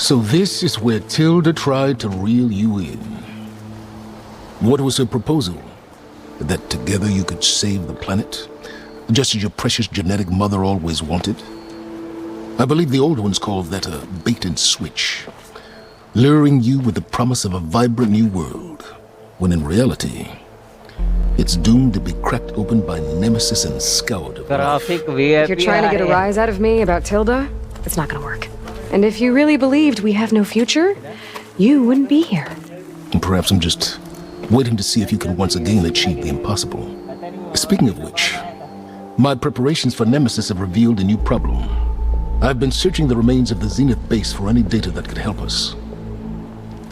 So this is where Tilda tried to reel you in. What was her proposal? That together you could save the planet? Just as your precious genetic mother always wanted? I believe the old ones called that a bait and switch. Luring you with the promise of a vibrant new world, when in reality, it's doomed to be cracked open by nemesis and scoured of life. If you're trying to get a rise out of me about Tilda, it's not gonna work. And if you really believed we have no future, you wouldn't be here. And perhaps I'm just waiting to see if you can once again achieve the impossible. Speaking of which, my preparations for Nemesis have revealed a new problem. I've been searching the remains of the Zenith base for any data that could help us.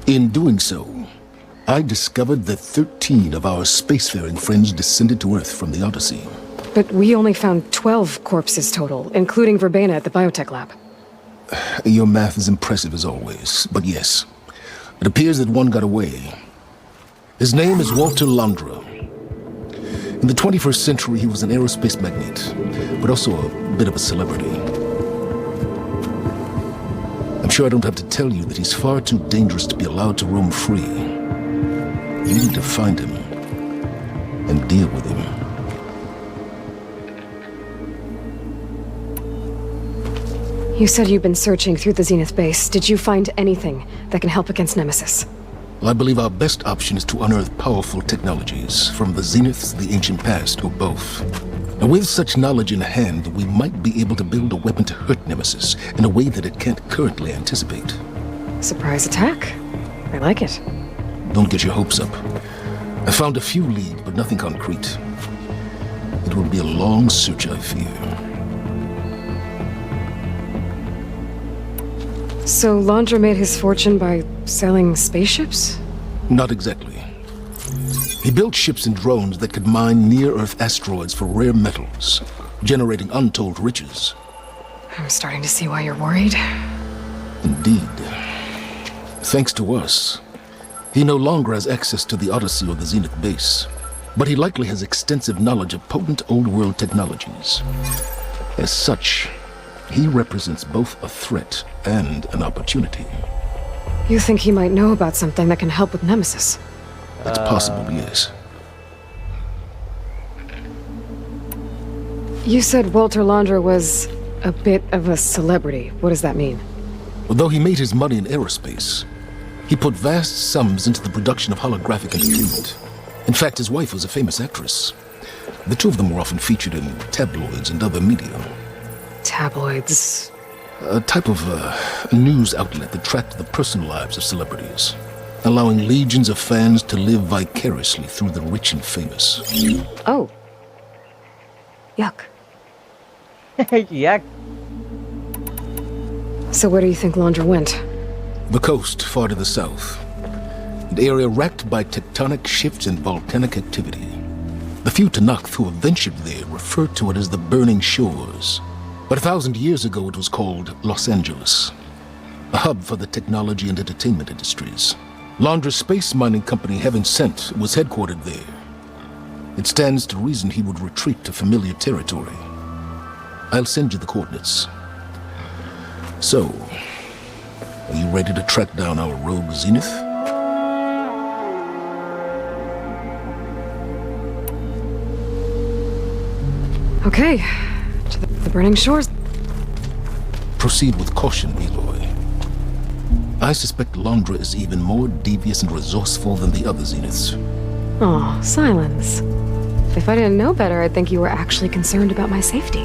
In doing so, I discovered that 13 of our spacefaring friends descended to Earth from the Odyssey. But we only found 12 corpses total, including Verbena at the biotech lab. Your math is impressive as always, but yes, it appears that one got away. His name is Walter Londra. In the 21st century, he was an aerospace magnate, but also a bit of a celebrity. I'm sure I don't have to tell you that he's far too dangerous to be allowed to roam free. You need to find him and deal with him. You said you've been searching through the Zenith base. Did you find anything that can help against Nemesis? I believe our best option is to unearth powerful technologies, from the Zeniths, the ancient past, or both. And with such knowledge in hand, we might be able to build a weapon to hurt Nemesis in a way that it can't currently anticipate. Surprise attack? I like it. Don't get your hopes up. I found a few leads, but nothing concrete. It will be a long search, I fear. So Londra made his fortune by selling spaceships? Not exactly. He built ships and drones that could mine near-Earth asteroids for rare metals, generating untold riches. I'm starting to see why you're worried. Indeed. Thanks to us, he no longer has access to the Odyssey or the Zenith base, but he likely has extensive knowledge of potent old-world technologies. As such, he represents both a threat and an opportunity. You think he might know about something that can help with Nemesis? It's possible, yes. You said Walter Londra was a bit of a celebrity. What does that mean? Although he made his money in aerospace, he put vast sums into the production of holographic entertainment. In fact, his wife was a famous actress. The two of them were often featured in tabloids and other media. Tabloids? A type of news outlet that tracked the personal lives of celebrities, allowing legions of fans to live vicariously through the rich and famous. Oh. Yuck. Yuck. So where do you think Londra went? The coast, far to the south. An area racked by tectonic shifts and volcanic activity. The few Tanakh who have ventured there refer to it as the Burning Shores. But 1,000 years ago it was called Los Angeles, a hub for the technology and entertainment industries. Londra's space mining company, Heaven Sent, was headquartered there. It stands to reason he would retreat to familiar territory. I'll send you the coordinates. So, are you ready to track down our rogue Zenith? Okay. To the Burning Shores. Proceed with caution, Eloy. I suspect Londra is even more devious and resourceful than the other Zeniths. Aw, Silence. If I didn't know better, I'd think you were actually concerned about my safety.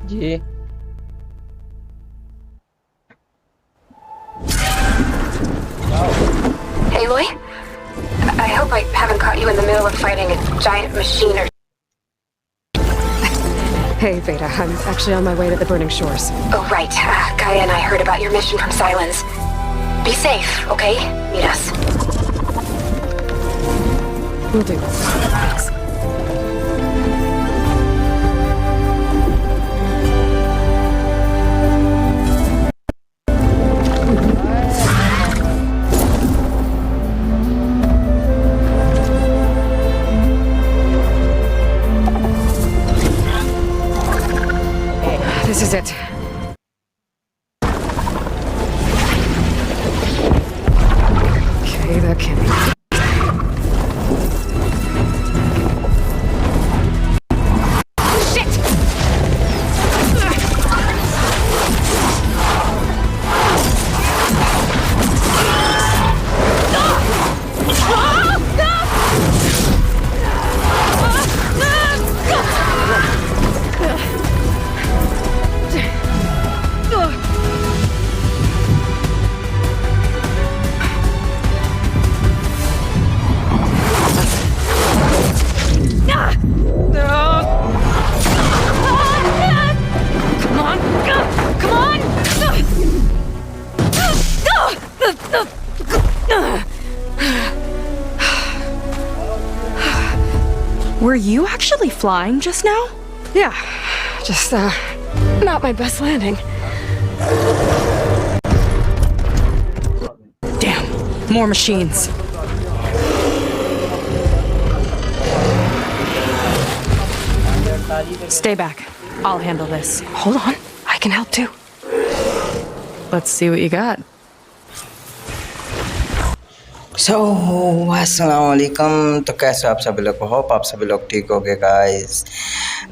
Yeah. Aloy? I hope I haven't caught you in the middle of fighting a giant machine or... Hey, Beta, I'm actually on my way to the Burning Shores. Oh, right. Gaia and I heard about your mission from Silence. Be safe, okay? Meet us. Will do. Thanks. This is it. Pay that Kenny. Were you actually flying just now? Yeah, just, not my best landing. Damn, more machines. Stay back. I'll handle this. Hold on, I can help too. Let's see what you got. अस्सलामुअलैकुम। तो कैसे आप सभी लोग, hope आप सभी लोग ठीक हो गए गाइस।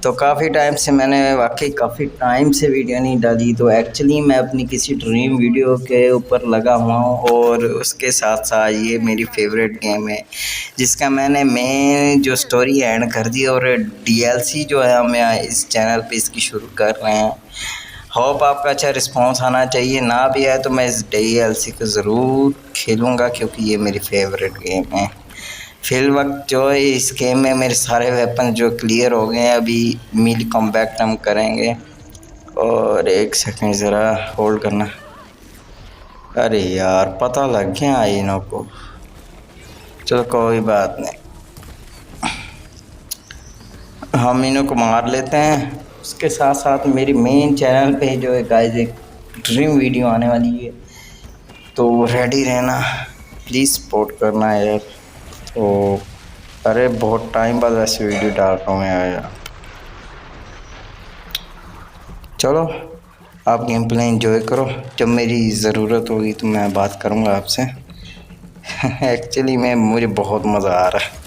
तो काफ़ी टाइम से मैंने वाकई काफ़ी टाइम से वीडियो नहीं डाली। तो एक्चुअली मैं अपनी किसी ड्रीम वीडियो के ऊपर लगा हुआ हूँ और उसके साथ साथ ये मेरी फेवरेट गेम है जिसका मैंने मेन जो स्टोरी एंड कर दी और DLC जो है हम इस चैनल पे इसकी शुरू कर रहे हैं। होप आपका अच्छा रिस्पांस आना चाहिए, ना भी आए तो मैं इस DLC को ज़रूर खेलूँगा क्योंकि ये मेरी फेवरेट गेम है। फिल वक्त जो है इस गेम में मेरे सारे वेपन जो क्लियर हो गए हैं, अभी मीली कॉम्बैट हम करेंगे। और एक सेकंड ज़रा होल्ड करना। अरे यार पता लग गया इन्हों को, चलो कोई बात नहीं, हम इन्हों को मार लेते हैं। उसके साथ साथ मेरी मेन चैनल पे जो है गाइस एक ड्रीम वीडियो आने वाली है, तो रेडी रहना, प्लीज़ सपोर्ट करना यार। तो अरे बहुत टाइम बाद वैसे वीडियो डाल रहा हूँ यार। चलो आप गेम प्ले एंजॉय करो, जब मेरी ज़रूरत होगी तो मैं बात करूँगा आपसे। एक्चुअली मुझे बहुत मज़ा आ रहा है।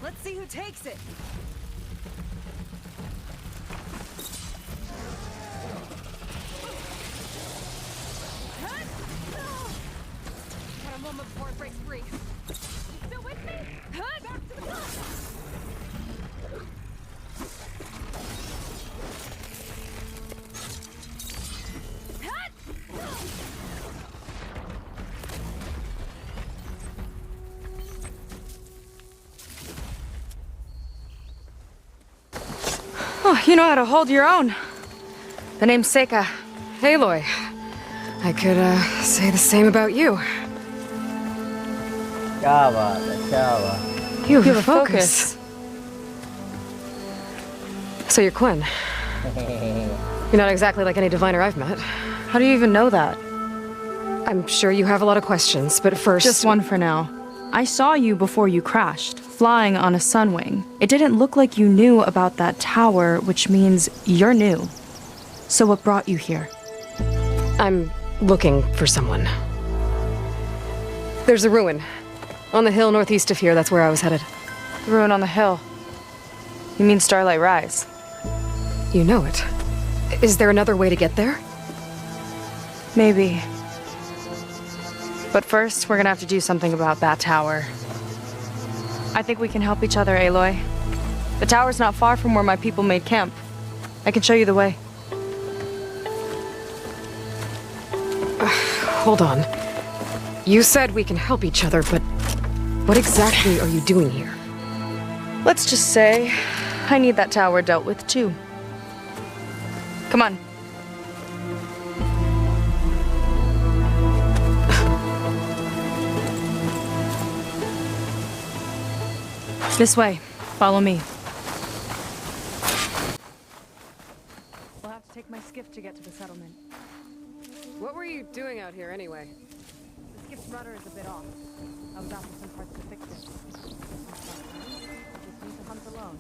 Let's see who takes it. Got a moment before it breaks free. Still with me? Back to the top. Oh, you know how to hold your own. The name's Seika. Aloy. I could, say the same about you. क्या बात है, क्या बात। You have a focus. So you're Quinn. You're not exactly like any diviner I've met. How do you even know that? I'm sure you have a lot of questions, but first... Just one for now. I saw you before you crashed, flying on a sunwing. It didn't look like you knew about that tower, which means you're new. So what brought you here? I'm looking for someone. There's a ruin. On the hill northeast of here, that's where I was headed. The ruin on the hill. You mean Starlight Rise? You know it. Is there another way to get there? Maybe. But first, we're gonna have to do something about that tower. I think we can help each other, Aloy. The tower's not far from where my people made camp. I can show you the way. Hold on. You said we can help each other, but what exactly are you doing here? Let's just say I need that tower dealt with too. Come on. This way. Follow me. We'll have to take my skiff to get to the settlement. What were you doing out here anyway? The skiff's rudder is a bit off. I was after some parts to fix it. I just need to hunt alone.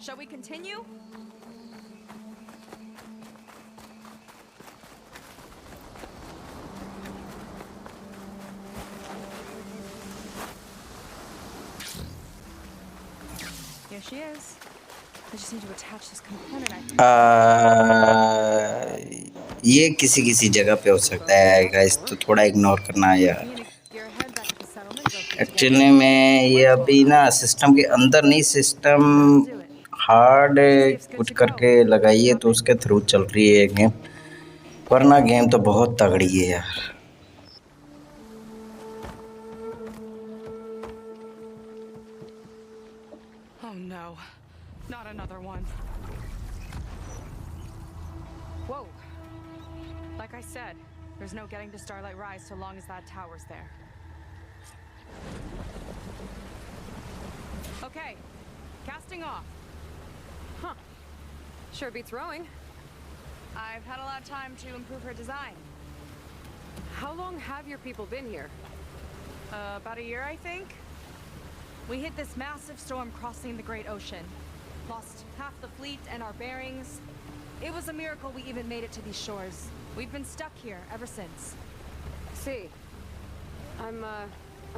Shall we continue? Here she is. I just need to attach this component. ये किसी जगह पे हो सकता है guys, तो थोड़ा ignore करना यार। एक्चुअली में ये अभी ना सिस्टम के अंदर नहीं, सिस्टम हार्ड कुछ करके लगाइए तो उसके थ्रू चल रही है गेम, वरना गेम तो बहुत तगड़ी है यार। Oh no, not another one. Whoa. Like I said, there's no getting to Starlight Rise so long as that tower's there. Okay, casting off. Huh. Sure beats rowing. I've had a lot of time to improve her design. How long have your people been here? About a year, I think. We hit this massive storm crossing the Great Ocean. lost half the fleet and our bearings. It was a miracle we even made it to these shores. We've been stuck here ever since. See, I'm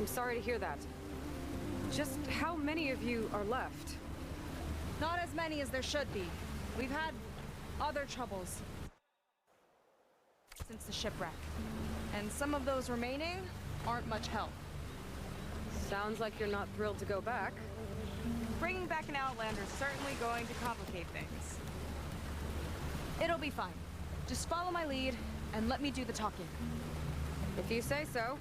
sorry to hear that. Just how many of you are left? Not as many as there should be. We've had other troubles since the shipwreck. And some of those remaining aren't much help. Sounds like you're not thrilled to go back. Bringing back an Outlander is certainly going to complicate things. It'll be fine. Just follow my lead and let me do the talking. If you say so.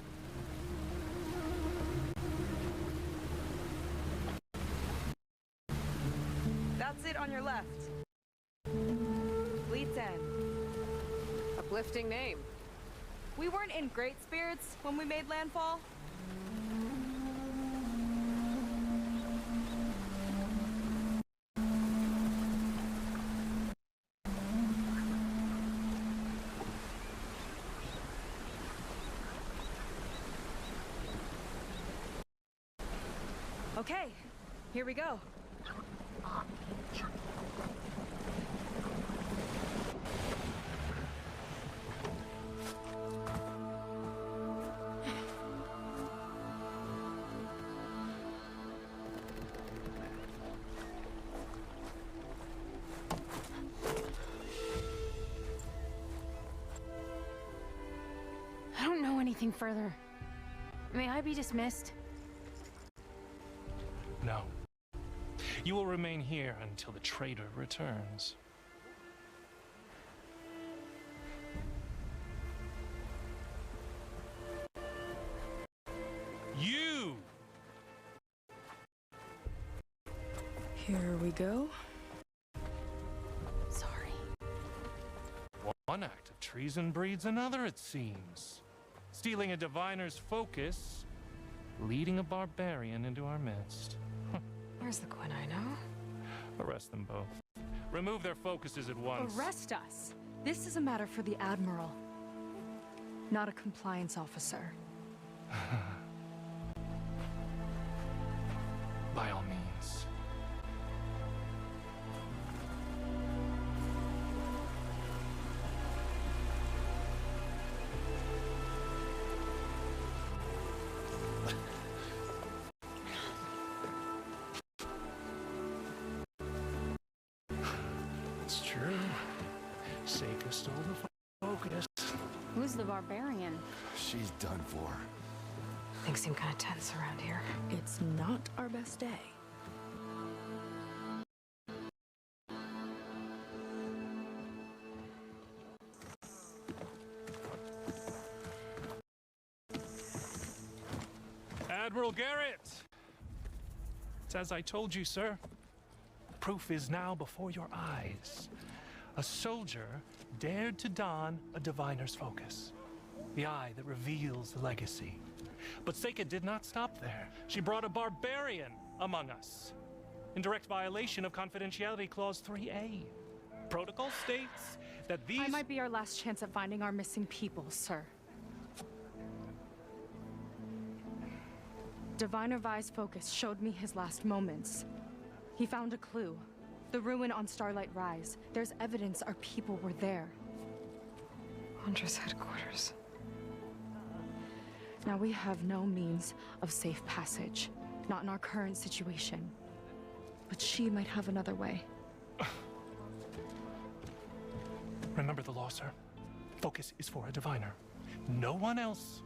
That's it on your left. Fleet's End. Uplifting name. We weren't in great spirits when we made landfall. Okay, here we go. I don't know anything further. May I be dismissed? No. You will remain here until the traitor returns. You! Here we go. Sorry. One act of treason breeds another, it seems. Stealing a diviner's focus, leading a barbarian into our midst. Where's the Quinn I know? Arrest them both. Remove their focuses at once. Arrest us. This is a matter for the Admiral, not a compliance officer. By all means. It's true. Seika stole the focus. Who's the barbarian? She's done for. Things seem kind of tense around here. It's not our best day. Admiral Garrett! It's as I told you, sir. Proof is now before your eyes. A soldier dared to don a diviner's focus. The eye that reveals the legacy. But Seika did not stop there. She brought a barbarian among us. In direct violation of Confidentiality Clause 3A. Protocol states that these... I might be our last chance at finding our missing people, sir. Diviner Vi's focus showed me his last moments. He found a clue. The ruin on Starlight Rise. There's evidence our people were there. Hunter's headquarters. Now we have no means of safe passage. Not in our current situation. But she might have another way. Remember the law, sir. Focus is for a diviner. No one else.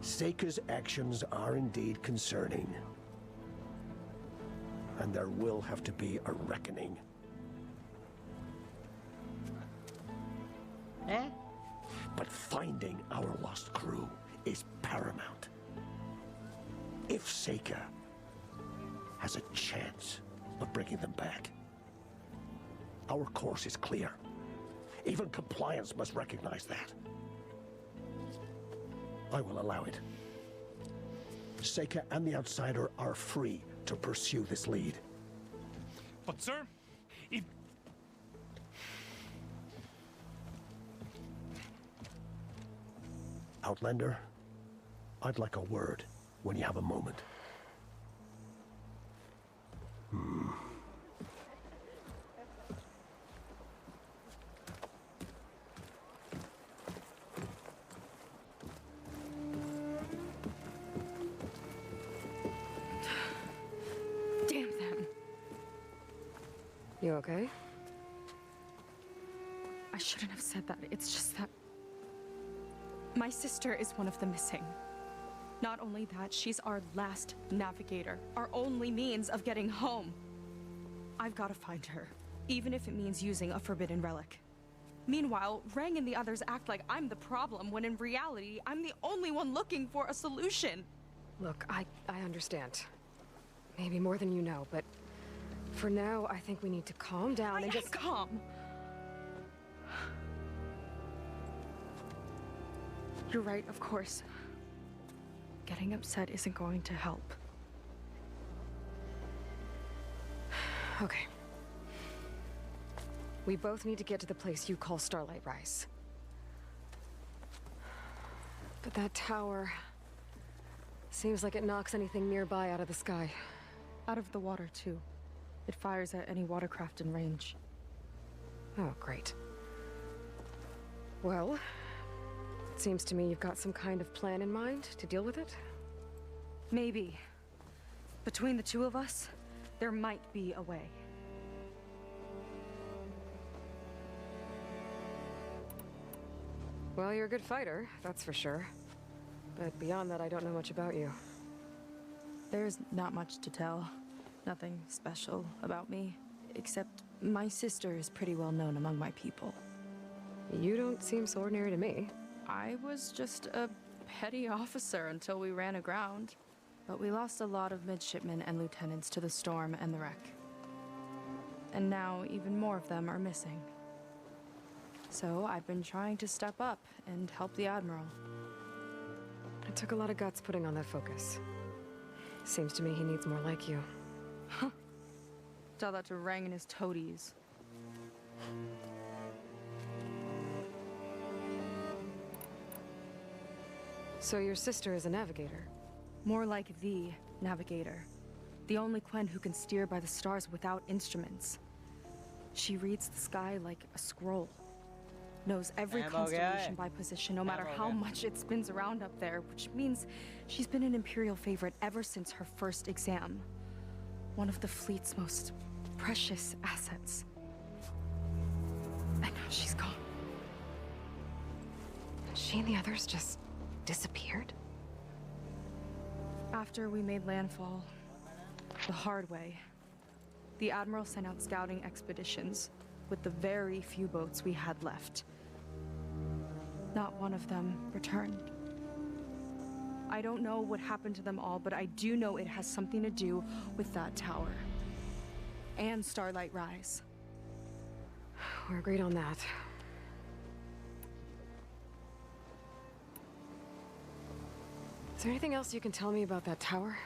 Seika's actions are indeed concerning. And there will have to be a reckoning. But finding our lost crew is paramount. If Seika has a chance of bringing them back, our course is clear. Even compliance must recognize that. I will allow it. Seika and the Outsider are free to pursue this lead. But, sir, if... Outlander, I'd like a word when you have a moment. You okay? I shouldn't have said that. It's just that my sister is one of the missing. Not only that, she's our last navigator, our only means of getting home. I've got to find her, even if it means using a forbidden relic. Meanwhile, Rang and the others act like I'm the problem, when in reality, I'm the only one looking for a solution. Look, I understand. Maybe more than you know, but for now, I think we need to calm down and just... calm. You're right, of course. Getting upset isn't going to help. Okay. We both need to get to the place you call Starlight Rise. But that tower... seems like it knocks anything nearby out of the sky. Out of the water, too. It fires at any watercraft in range. Oh, great. Well, it seems to me you've got some kind of plan in mind to deal with it. Maybe. Between the two of us, there might be a way. Well, you're a good fighter, that's for sure. But beyond that, I don't know much about you. There's not much to tell. Nothing special about me, except my sister is pretty well known among my people. You don't seem so ordinary to me. I was just a petty officer until we ran aground. But we lost a lot of midshipmen and lieutenants to the storm and the wreck. And now even more of them are missing. So I've been trying to step up and help the Admiral. It took a lot of guts putting on that focus. Seems to me he needs more like you. Huh. Tell that to Rang and his toadies. So your sister is a navigator? More like the navigator. The only Quen who can steer by the stars without instruments. She reads the sky like a scroll. Knows every constellation by position, no matter how much it spins around up there, which means she's been an Imperial favorite ever since her first exam. One of the fleet's most precious assets. And now she's gone. She and the others just disappeared? After we made landfall, the hard way, the Admiral sent out scouting expeditions with the very few boats we had left. Not one of them returned. I don't know what happened to them all, but I do know it has something to do with that tower. And Starlight Rise. We're agreed on that. Is there anything else you can tell me about that tower?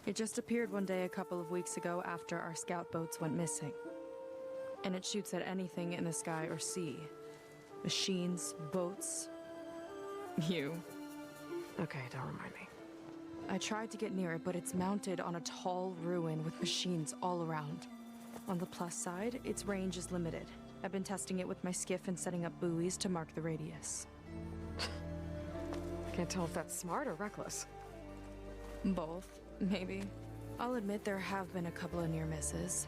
It just appeared one day a couple of weeks ago after our scout boats went missing. And it shoots at anything in the sky or sea. Machines, boats, you. Okay, don't remind me. I tried to get near it, but it's mounted on a tall ruin with machines all around. On the plus side, its range is limited. I've been testing it with my skiff and setting up buoys to mark the radius. Can't tell if that's smart or reckless. Both, maybe. I'll admit there have been a couple of near misses.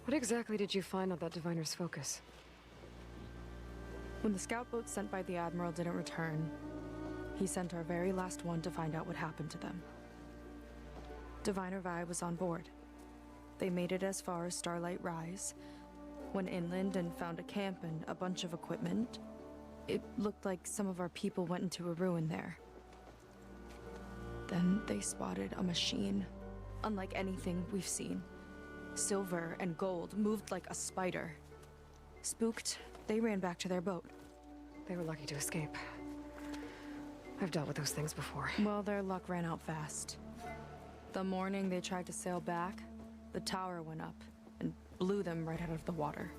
What exactly did you find on that diviner's focus? When the scout boat sent by the Admiral didn't return, he sent our very last one to find out what happened to them. Diviner Vi was on board. They made it as far as Starlight Rise, went inland and found a camp and a bunch of equipment. It looked like some of our people went into a ruin there. Then they spotted a machine, unlike anything we've seen. Silver and gold, moved like a spider. Spooked, they ran back to their boat. They were lucky to escape. I've dealt with those things before. Well, their luck ran out fast. The morning they tried to sail back, the tower went up and blew them right out of the water.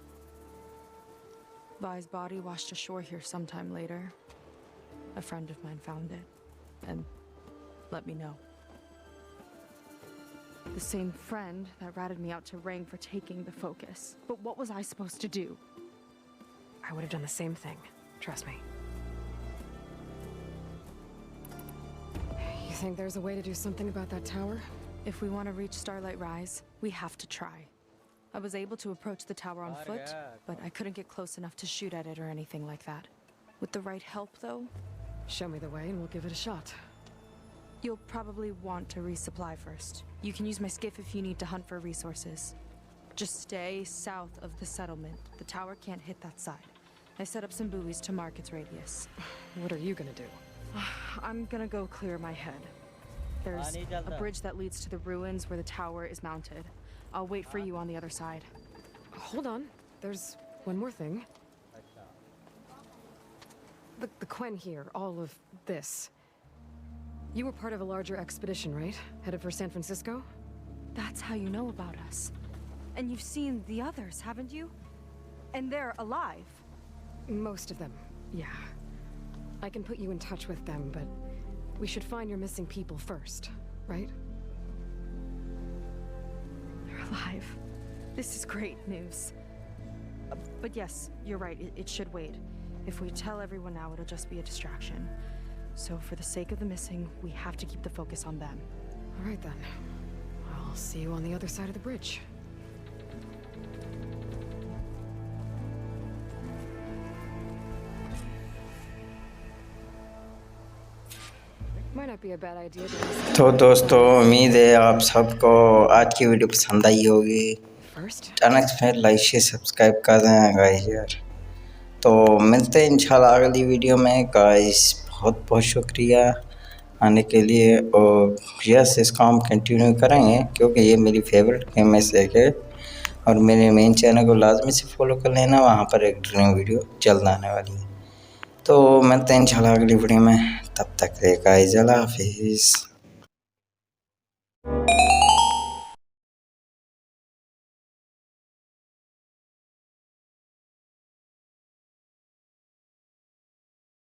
Vi's body washed ashore here sometime later. A friend of mine found it and let me know. The same friend that ratted me out to Rang for taking the focus. But what was I supposed to do? I would have done the same thing. Trust me. You think there's a way to do something about that tower? If we want to reach Starlight Rise, we have to try. I was able to approach the tower on foot, but I couldn't get close enough to shoot at it or anything like that. With the right help, though, Show me the way and we'll give it a shot. you'll probably want to resupply first. You can use my skiff if you need to hunt for resources. Just stay south of the settlement. The tower can't hit that side. I set up some buoys to mark its radius. What are you gonna do? I'm gonna go clear my head. There's a bridge that leads to the ruins where the tower is mounted. I'll wait for you on the other side. Hold on. There's one more thing. The Quen here, all of this. You were part of a larger expedition, right? Headed for San Francisco? That's how you know about us. And you've seen the others, haven't you? And they're alive. Most of them, yeah. I can put you in touch with them, but we should find your missing people first, right? They're alive. This is great news. But yes, you're right, it should wait. If we tell everyone now, it'll just be a distraction. So for the sake of the missing, we have to keep the focus on them. All right then. I'll see you on the other side of the bridge. Might not be a bad idea to तो दोस्तों उम्मीद है आप सबको आज की video पसंद आई होगी। first. चैनल पे लाइक शेयर सब्सक्राइब कर दें गाइस यार। तो मिलते हैं इंशाल्लाह अगली वीडियो में गाइस। बहुत बहुत शुक्रिया आने के लिए और यस इस काम कंटिन्यू करेंगे क्योंकि ये मेरी फेवरेट गेम में से एक है और मेरे मेन चैनल को लाजमी से फॉलो कर लेना, वहाँ पर एक ड्रीम वीडियो जल्द आने वाली है। तो मिलते हैं इंशाल्लाह अगली वीडियो में, तब तक गाइस अल्लाह हाफिज़।